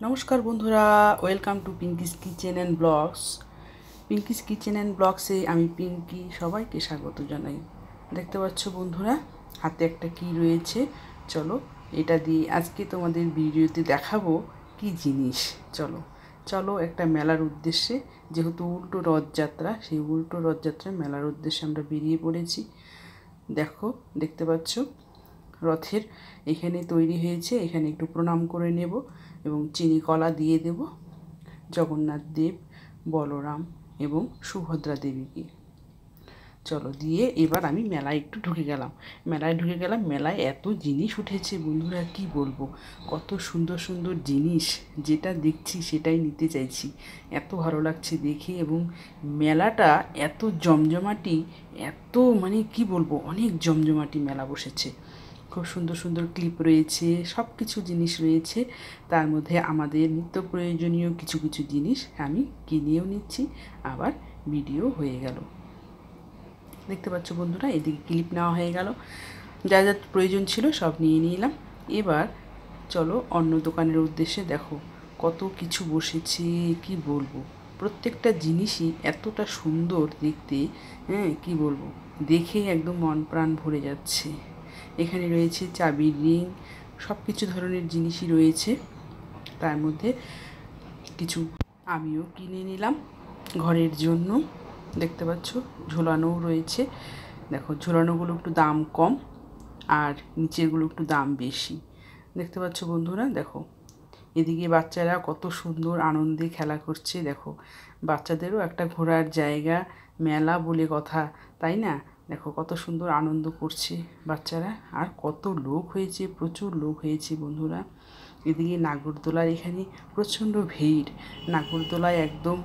নমস্কার বন্ধুরা, welcome to Pinki's kitchen and blogs. Pinki's kitchen and ব্লগসে আমি পিঙ্কি সবাইকে স্বাগত জানাই। দেখতে পাচ্ছ বন্ধুরা, হাতে একটা কি রয়েছে, চলো এটা দিয়ে আজকে তোমাদের ভিডিওতে দেখাবো কি জিনিস। চলো চলো একটা মেলার উদ্দেশ্যে, যেহেতু উল্টো রথযাত্রা, সেই উল্টো রথযাত্রায় মেলার উদ্দেশ্যে আমরা বেরিয়ে পড়েছি। দেখতে পাচ্ছ রথের এখানে তৈরি হয়েছে, এখানে একটু প্রণাম করে নেব এবং চিনি কলা দিয়ে দেব জগন্নাথ দেব, বলরাম এবং সুভদ্রা দেবীকে। চলো দিয়ে এবার আমি মেলায় একটু ঢুকে গেলাম। মেলায় এত জিনিস উঠেছে বন্ধুরা, কি বলবো, কত সুন্দর সুন্দর জিনিস, যেটা দেখছি সেটাই নিতে চাইছি। এত ভালো লাগছে দেখে, এবং মেলাটা এত জমজমাটি, এত কি বলবো, অনেক জমজমাটি মেলা বসেছে। খুব সুন্দর সুন্দর ক্লিপ রয়েছে, সব কিছু জিনিস রয়েছে। তার মধ্যে আমাদের নিত্য প্রয়োজনীয় কিছু কিছু জিনিস আমি কিনেও নিচ্ছি, আবার ভিডিও হয়ে গেল। দেখতে পাচ্ছ বন্ধুরা, এদিকে ক্লিপ নেওয়া হয়ে গেল, যা যা প্রয়োজন ছিল সব নিয়ে নিলাম। এবার চলো অন্য দোকানের উদ্দেশ্যে। দেখো কত কিছু বসেছে, কি বলবো, প্রত্যেকটা জিনিসই এতটা সুন্দর দেখতে, কি বলবো, দেখে একদম মন প্রাণ ভরে যাচ্ছে। এখানে রয়েছে চাবির রিং, সব কিছু ধরনের জিনিসই রয়েছে। তার মধ্যে কিছু আমিও কিনে নিলাম ঘরের জন্য। দেখতে পাচ্ছ ঝোলানোও রয়েছে। দেখো ঝোলানোগুলো একটু দাম কম, আর নিচেরগুলো একটু দাম বেশি। দেখতে পাচ্ছ বন্ধুরা, দেখো এদিকে বাচ্চারা কত সুন্দর আনন্দে খেলা করছে। দেখো বাচ্চাদেরও একটা ঘোরার জায়গা, মেলা বলে কথা, তাই না? দেখো কত সুন্দর আনন্দ করছে বাচ্চারা, আর কত লোক হয়েছে, প্রচুর লোক হয়েছে বন্ধুরা। এদিকে নাগরদোলার এখানে প্রচণ্ড ভিড়, নাগরদোলায় একদম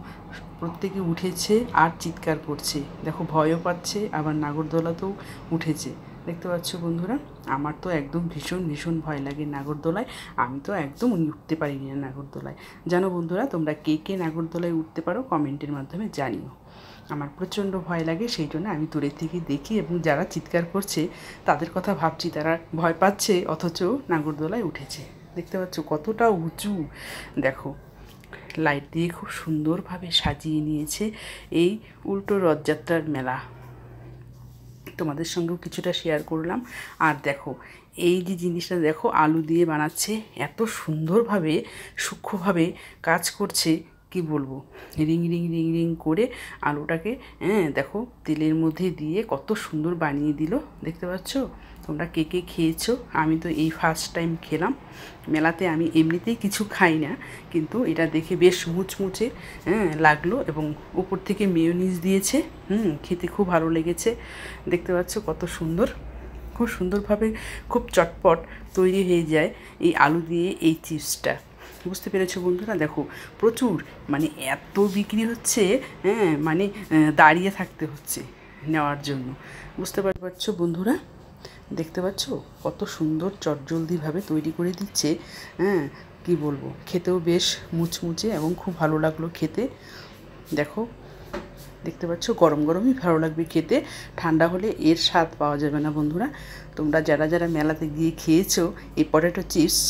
প্রত্যেকে উঠেছে আর চিৎকার করছে। দেখো ভয়ও পাচ্ছে, আবার নাগরদোলাতেও উঠেছে। দেখতে পাচ্ছ বন্ধুরা, আমার তো একদম ভীষণ ভীষণ ভয় লাগে নাগরদোলায়। আমি তো একদম উঠতে পারিনি না নাগরদোলায়। জানো বন্ধুরা, তোমরা কে কে নাগরদোলায় উঠতে পারো কমেন্টের মাধ্যমে জানিও। আমার প্রচণ্ড ভয় লাগে, সেই জন্য আমি দূরের থেকে দেখি, এবং যারা চিৎকার করছে তাদের কথা ভাবছি, তারা ভয় পাচ্ছে অথচ নাগরদোলায় উঠেছে। দেখতে পাচ্ছ কতটা উঁচু। দেখো লাইট দিয়ে খুব সুন্দরভাবে সাজিয়ে নিয়েছে এই উল্টো রথযাত্রার মেলা। তোমাদের সঙ্গেও কিছুটা শেয়ার করলাম। আর দেখো এই যে জিনিসটা, দেখো আলু দিয়ে বানাচ্ছে, এত সুন্দরভাবে সূক্ষ্মভাবে কাজ করছে, কি বলবো, রিং রিং রিং রিং করে আলুটাকে, দেখো তেলের মধ্যে দিয়ে কত সুন্দর বানিয়ে দিল। দেখতে পাচ্ছ? তোমরা কে কে খেয়েছো? আমি তো এই ফার্স্ট টাইম খেলাম মেলাতে। আমি এমনিতেই কিছু খাই না, কিন্তু এটা দেখে বেশ মুচমুচে লাগলো, এবং উপর থেকে মেয়োনিজ দিয়েছে। খেতে খুব ভালো লেগেছে। দেখতে পাচ্ছ কত সুন্দর, খুব সুন্দরভাবে, খুব চটপট তৈরি হয়ে যায় এই আলু দিয়ে এই চিপসটা। বুঝতে পেরেছো বন্ধুরা? দেখো প্রচুর, এত বিক্রি হচ্ছে, দাঁড়িয়ে থাকতে হচ্ছে নেওয়ার জন্য। বুঝতে পারছো বন্ধুরা? দেখতে পাচ্ছ কত সুন্দর চটজলদিভাবে তৈরি করে দিচ্ছে। কি বলবো, খেতেও বেশ মুচমুচে এবং খুব ভালো লাগলো খেতে। দেখো দেখতে পাচ্ছ গরম গরমই ভালো লাগবে খেতে, ঠান্ডা হলে এর স্বাদ পাওয়া যাবে না বন্ধুরা। তোমরা যারা যারা মেলাতে গিয়ে খেয়েছো এই পটেটো চিপস,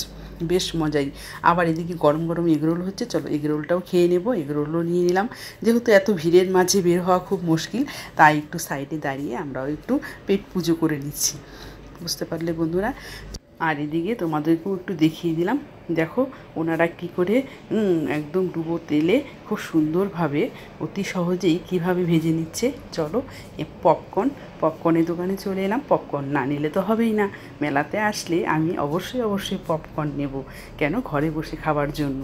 বেশ মজাই। আবার এদিকে গরম গরম এগরোল হচ্ছে, চলো এগরোলটাও খেয়ে নেবো। এগরোলও নিয়ে নিলাম, যেহেতু এত ভিড়ের মাঝে বের হওয়া খুব মুশকিল, তাই একটু সাইডে দাঁড়িয়ে আমরাও একটু পেট পুজো করে নিচ্ছি। বুঝতে পারলে বন্ধুরা? আর এদিকে তোমাদেরকেও একটু দেখিয়ে দিলাম। দেখো ওনারা কি করে একদম ডুবো তেলে খুব সুন্দরভাবে অতি সহজেই কিভাবে ভেজে নিচ্ছে। চলো পপকর্নের দোকানে চলে এলাম। পপকর্ন না নিলে তো হবেই না, মেলাতে আসলে আমি অবশ্যই পপকর্ন নেব, কেন, ঘরে বসে খাবার জন্য।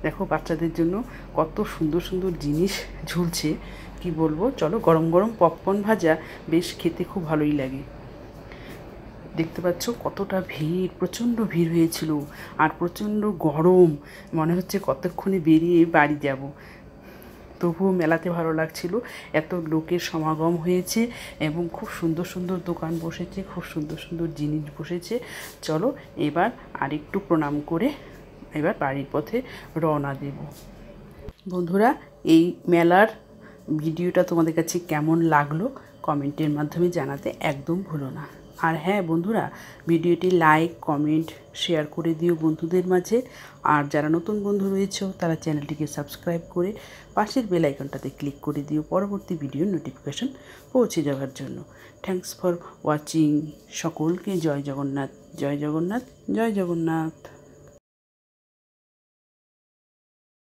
দেখো বাচ্চাদের জন্য কত সুন্দর সুন্দর জিনিস ঝুলছে, কি বলবো। চলো গরম গরম পপকর্ন ভাজা বেশ খেতে খুব ভালোই লাগে। দেখতে পাচ্ছ কতটা ভিড়, প্রচণ্ড ভিড় হয়েছিল, আর প্রচণ্ড গরম, মনে হচ্ছে কতক্ষণে বেরিয়ে বাড়ি যাব। তবুও মেলাতে ভালো লাগছিল, এত লোকের সমাগম হয়েছে, এবং খুব সুন্দর সুন্দর দোকান বসেছে, খুব সুন্দর সুন্দর জিনিস বসেছে। চলো এবার আরেকটু প্রণাম করে এবার বাড়ির পথে রওনা দেব। বন্ধুরা, এই মেলার ভিডিওটা তোমাদের কাছে কেমন লাগলো কমেন্টের মাধ্যমে জানাতে একদম ভুলো না। আর হ্যাঁ বন্ধুরা, ভিডিওটি লাইক কমেন্ট শেয়ার করে দিও বন্ধুদের মাঝে। আর যারা নতুন বন্ধু রয়েছে তারা চ্যানেলটিকে সাবস্ক্রাইব করে পাশের বেল আইকনটাতে ক্লিক করে দিও পরবর্তী ভিডিওর নোটিফিকেশন পৌঁছে যাওয়ার জন্য। Thanks for watching. সকলকে জয় জগন্নাথ, জয় জগন্নাথ, জয় জগন্নাথ।